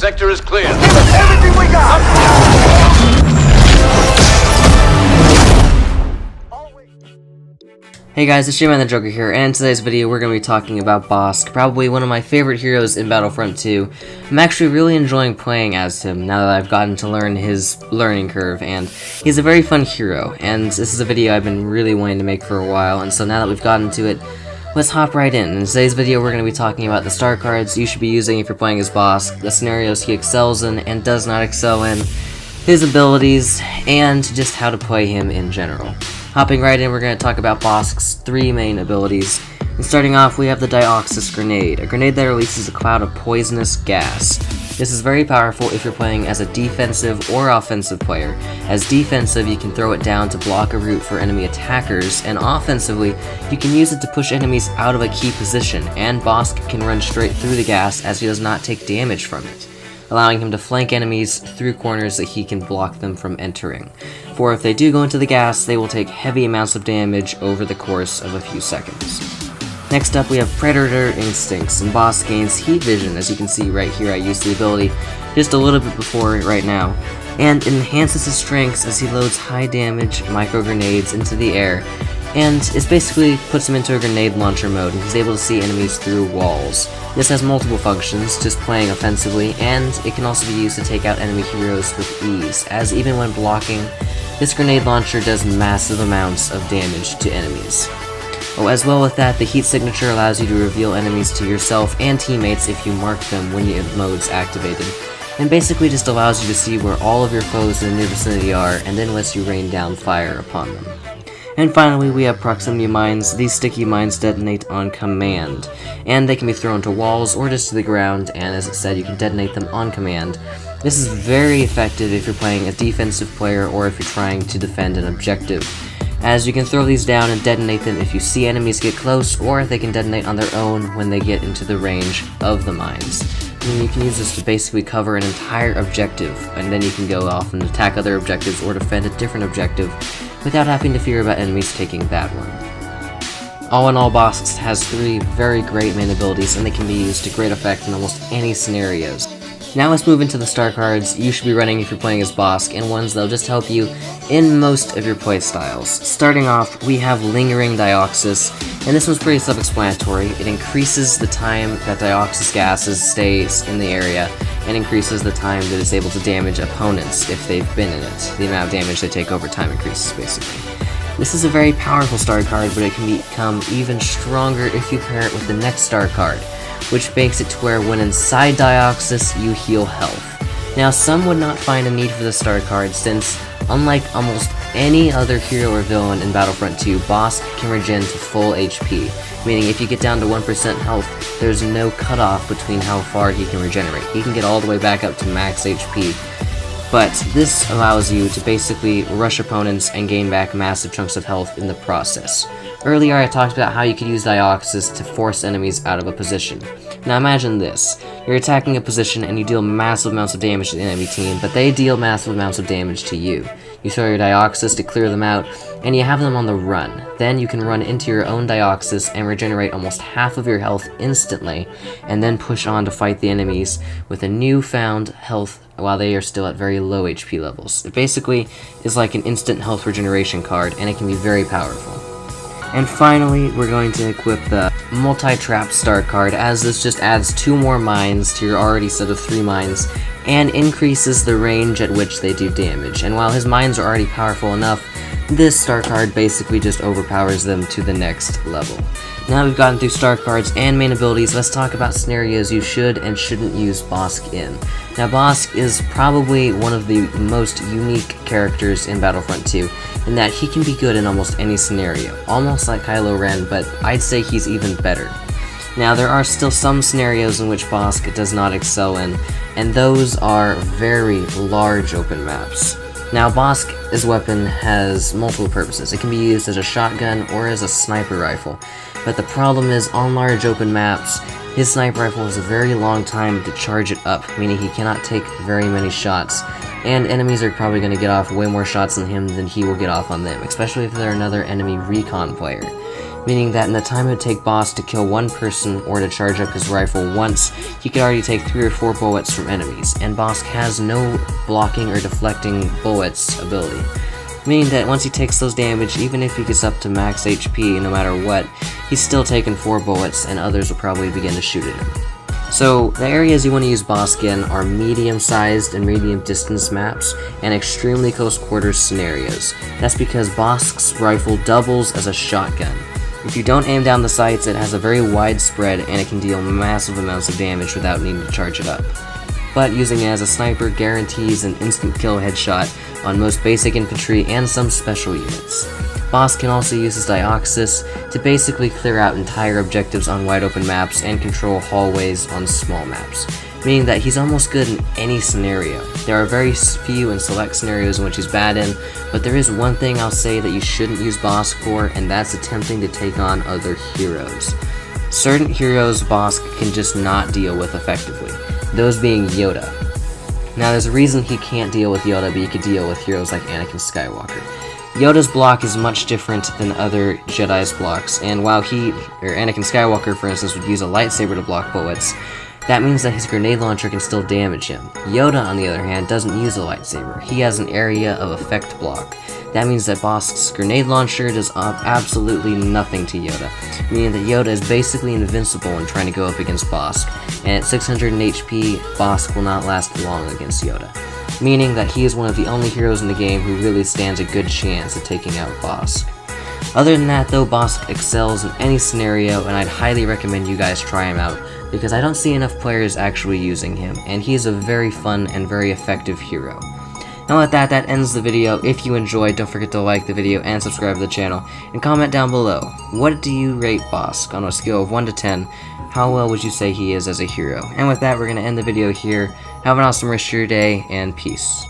sector is clear. Give us everything we got! Hey guys, it's Shaman the Joker here, and in today's video we're going to be talking about Bossssk, probably one of my favorite heroes in Battlefront 2. I'm actually really enjoying playing as him now that I've gotten to learn his learning curve, and he's a very fun hero, and this is a video I've been really wanting to make for a while, and so now that we've gotten to it, let's hop right in. In today's video we're going to be talking about the star cards you should be using if you're playing as Bossssk, the scenarios he excels in and does not excel in, his abilities, and just how to play him in general. Hopping right in, we're going to talk about Bosssk's three main abilities. And starting off, we have the Bossssk Grenade, a grenade that releases a cloud of poisonous gas. This is very powerful if you're playing as a defensive or offensive player. As defensive, you can throw it down to block a route for enemy attackers, and offensively, you can use it to push enemies out of a key position, and Bossssk can run straight through the gas as he does not take damage from it, allowing him to flank enemies through corners that he can block them from entering. For if they do go into the gas, they will take heavy amounts of damage over the course of a few seconds. Next up, we have Predator Instincts, and Bossssk gains Heat Vision, as you can see right here. I used the ability just a little bit before right now, and enhances his strengths as he loads high damage micro grenades into the air, and it basically puts him into a grenade launcher mode, and he's able to see enemies through walls. This has multiple functions, just playing offensively, and it can also be used to take out enemy heroes with ease, as even when blocking, this grenade launcher does massive amounts of damage to enemies. Oh, as well with that, the heat signature allows you to reveal enemies to yourself and teammates if you mark them when your mode's activated, and basically just allows you to see where all of your foes in the near vicinity are, and then lets you rain down fire upon them. And finally, we have Proximity Mines. These sticky mines detonate on command, and they can be thrown to walls or just to the ground, and as it said, you can detonate them on command. This is very effective if you're playing a defensive player or if you're trying to defend an objective, as you can throw these down and detonate them if you see enemies get close, or they can detonate on their own when they get into the range of the mines. And you can use this to basically cover an entire objective, and then you can go off and attack other objectives or defend a different objective without having to fear about enemies taking that one. All in all, Bossssk has three very great main abilities, and they can be used to great effect in almost any scenarios. Now let's move into the star cards you should be running if you're playing as Bossssk, and ones that'll just help you in most of your playstyles. Starting off, we have Lingering Dioxis, and this one's pretty self-explanatory. It increases the time that Dioxis gases stays in the area, and increases the time that it's able to damage opponents if they've been in it. The amount of damage they take over time increases, basically. This is a very powerful star card, but it can become even stronger if you pair it with the next star card, which makes it to where when inside Dioxis, you heal health. Now, some would not find a need for the star card, since unlike almost any other hero or villain in Battlefront 2, Bossssk can regen to full HP, meaning if you get down to 1% health, there's no cutoff between how far he can regenerate. He can get all the way back up to max HP, but this allows you to basically rush opponents and gain back massive chunks of health in the process. Earlier I talked about how you could use Dioxis to force enemies out of a position. Now imagine this, you're attacking a position and you deal massive amounts of damage to the enemy team, but they deal massive amounts of damage to you. You throw your Dioxis to clear them out, and you have them on the run. Then you can run into your own Dioxis and regenerate almost half of your health instantly, and then push on to fight the enemies with a newfound health while they are still at very low HP levels. It basically is like an instant health regeneration card, and it can be very powerful. And finally, we're going to equip the Multi-Trap Star card, as this just adds 2 more mines to your already set of 3 mines, and increases the range at which they do damage. And while his mines are already powerful enough, this star card basically just overpowers them to the next level. Now we've gotten through star cards and main abilities, let's talk about scenarios you should and shouldn't use Bossssk in. Now Bossssk is probably one of the most unique characters in Battlefront 2, in that he can be good in almost any scenario, almost like Kylo Ren, but I'd say he's even better. Now there are still some scenarios in which Bossssk does not excel in, and those are very large open maps. Now Bosssk's weapon has multiple purposes. It can be used as a shotgun or as a sniper rifle, but the problem is on large open maps, his sniper rifle has a very long time to charge it up, meaning he cannot take very many shots, and enemies are probably going to get off way more shots on him than he will get off on them, especially if they're another enemy recon player. meaning that in the time it would take Bossssk to kill one person or to charge up his rifle once, he could already take 3 or 4 bullets from enemies, and Bossssk has no blocking or deflecting bullets ability, meaning that once he takes those damage, even if he gets up to max HP no matter what, he's still taking 4 bullets and others will probably begin to shoot at him. So, the areas you want to use Bossssk in are medium-sized and medium-distance maps, and extremely close quarters scenarios. That's because Bosssk's rifle doubles as a shotgun. If you don't aim down the sights, it has a very wide spread, and it can deal massive amounts of damage without needing to charge it up. But using it as a sniper guarantees an instant kill headshot on most basic infantry and some special units. Bossssk can also use his Dioxis to basically clear out entire objectives on wide open maps and control hallways on small maps, meaning that he's almost good in any scenario. There are very few and select scenarios in which he's bad in, but there is one thing I'll say that you shouldn't use Bossssk for, and that's attempting to take on other heroes. Certain heroes Bossssk can just not deal with effectively, those being Yoda. Now there's a reason he can't deal with Yoda, but he could deal with heroes like Anakin Skywalker. Yoda's block is much different than other Jedi's blocks, and while Anakin Skywalker, for instance, would use a lightsaber to block bullets, that means that his grenade launcher can still damage him. Yoda, on the other hand, doesn't use a lightsaber. He has an area of effect block. That means that Bosssk's grenade launcher does absolutely nothing to Yoda, meaning that Yoda is basically invincible when trying to go up against Bossssk, and at 600 HP, Bossssk will not last long against Yoda, meaning that he is one of the only heroes in the game who really stands a good chance of taking out Bossssk. Other than that though, Bossssk excels in any scenario, and I'd highly recommend you guys try him out, because I don't see enough players actually using him, and he is a very fun and very effective hero. And with that ends the video. If you enjoyed, don't forget to like the video and subscribe to the channel, and comment down below, what do you rate Bossssk on a scale of 1 to 10? How well would you say he is as a hero? And with that, we're going to end the video here. Have an awesome rest of your day, and peace.